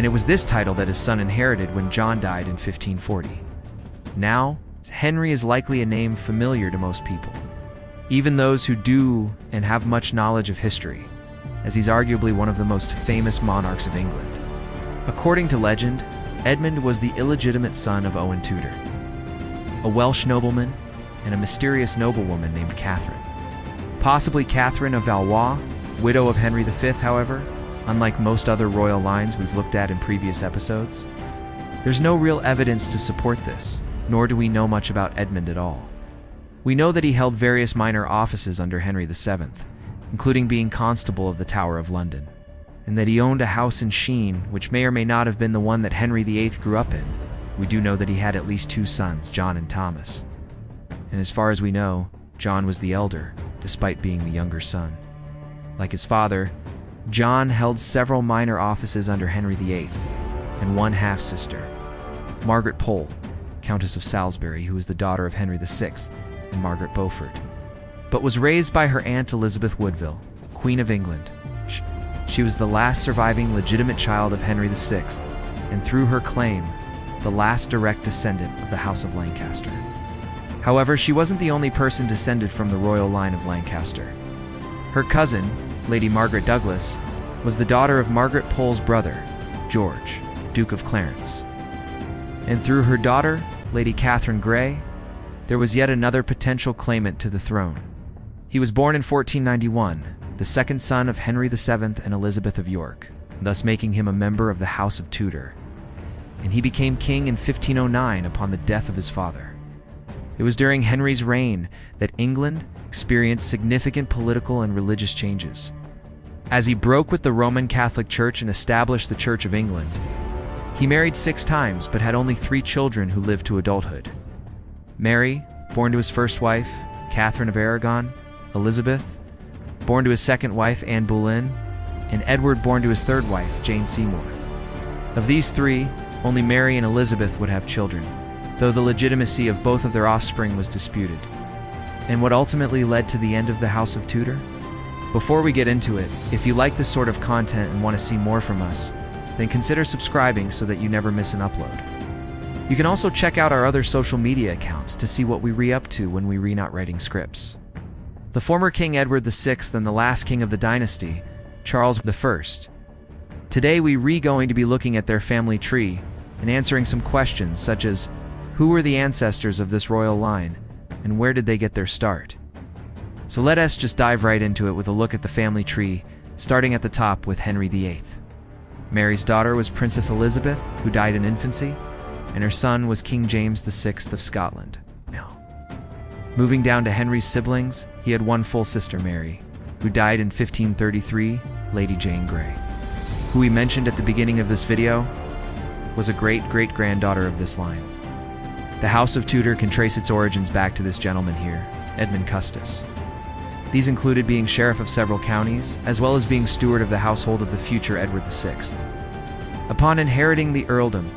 and it was this title that his son inherited when John died in 1540. Now, Henry is likely a name familiar to most people, even those who do and have much knowledge of history, as he's arguably one of the most famous monarchs of England. According to legend, Edmund was the illegitimate son of Owen Tudor, a Welsh nobleman, and a mysterious noblewoman named Catherine. Possibly Catherine of Valois, widow of Henry V, however, unlike most other royal lines we've looked at in previous episodes. There's no real evidence to support this, nor do we know much about Edmund at all. We know that he held various minor offices under Henry VII, including being Constable of the Tower of London, and that he owned a house in Sheen, which may or may not have been the one that Henry VIII grew up in. We do know that he had at least 2 sons, John and Thomas. And as far as we know, John was the elder, despite being the younger son. Like his father, John held several minor offices under Henry VIII, and one half-sister, Margaret Pole, Countess of Salisbury, who was the daughter of Henry VI and Margaret Beaufort, but was raised by her aunt Elizabeth Woodville, Queen of England. She was the last surviving legitimate child of Henry VI, and through her claim, the last direct descendant of the House of Lancaster. However, she wasn't the only person descended from the royal line of Lancaster. Her cousin, Lady Margaret Douglas, was the daughter of Margaret Pole's brother, George, Duke of Clarence. And through her daughter, Lady Catherine Grey, there was yet another potential claimant to the throne. He was born in 1491, the second son of Henry VII and Elizabeth of York, thus making him a member of the House of Tudor. And he became king in 1509 upon the death of his father. It was during Henry's reign that England experienced significant political and religious changes. As he broke with the Roman Catholic Church and established the Church of England, he married 6 times but had only 3 children who lived to adulthood. Mary, born to his first wife, Catherine of Aragon; Elizabeth, born to his second wife, Anne Boleyn; and Edward, born to his third wife, Jane Seymour. Of these 3, only Mary and Elizabeth would have children, though the legitimacy of both of their offspring was disputed. And what ultimately led to the end of the House of Tudor? Before we get into it, if you like this sort of content and want to see more from us, then consider subscribing so that you never miss an upload. You can also check out our other social media accounts to see what we re-up to when we re-not writing scripts. The former King Edward VI and the last king of the dynasty, Charles I. Today we going to be looking at their family tree and answering some questions such as, who were the ancestors of this royal line, and where did they get their start? So let us just dive right into it with a look at the family tree, starting at the top with Henry VIII. Mary's daughter was Princess Elizabeth, who died in infancy, and her son was King James VI of Scotland. Now, moving down to Henry's siblings, he had one full sister, Mary, who died in 1533, Lady Jane Grey, who we mentioned at the beginning of this video, was a great-great-granddaughter of this line. The House of Tudor can trace its origins back to this gentleman here, Edmund Custis. These included being sheriff of several counties, as well as being steward of the household of the future Edward VI. Upon inheriting the earldom,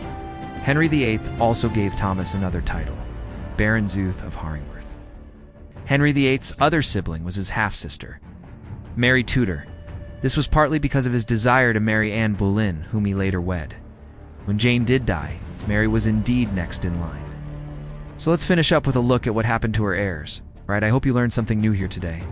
Henry VIII also gave Thomas another title, Baron Zuthe of Haringworth. Henry VIII's other sibling was his half-sister, Mary Tudor. This was partly because of his desire to marry Anne Boleyn, whom he later wed. When Jane did die, Mary was indeed next in line. So let's finish up with a look at what happened to her heirs. Right, I hope you learned something new here today.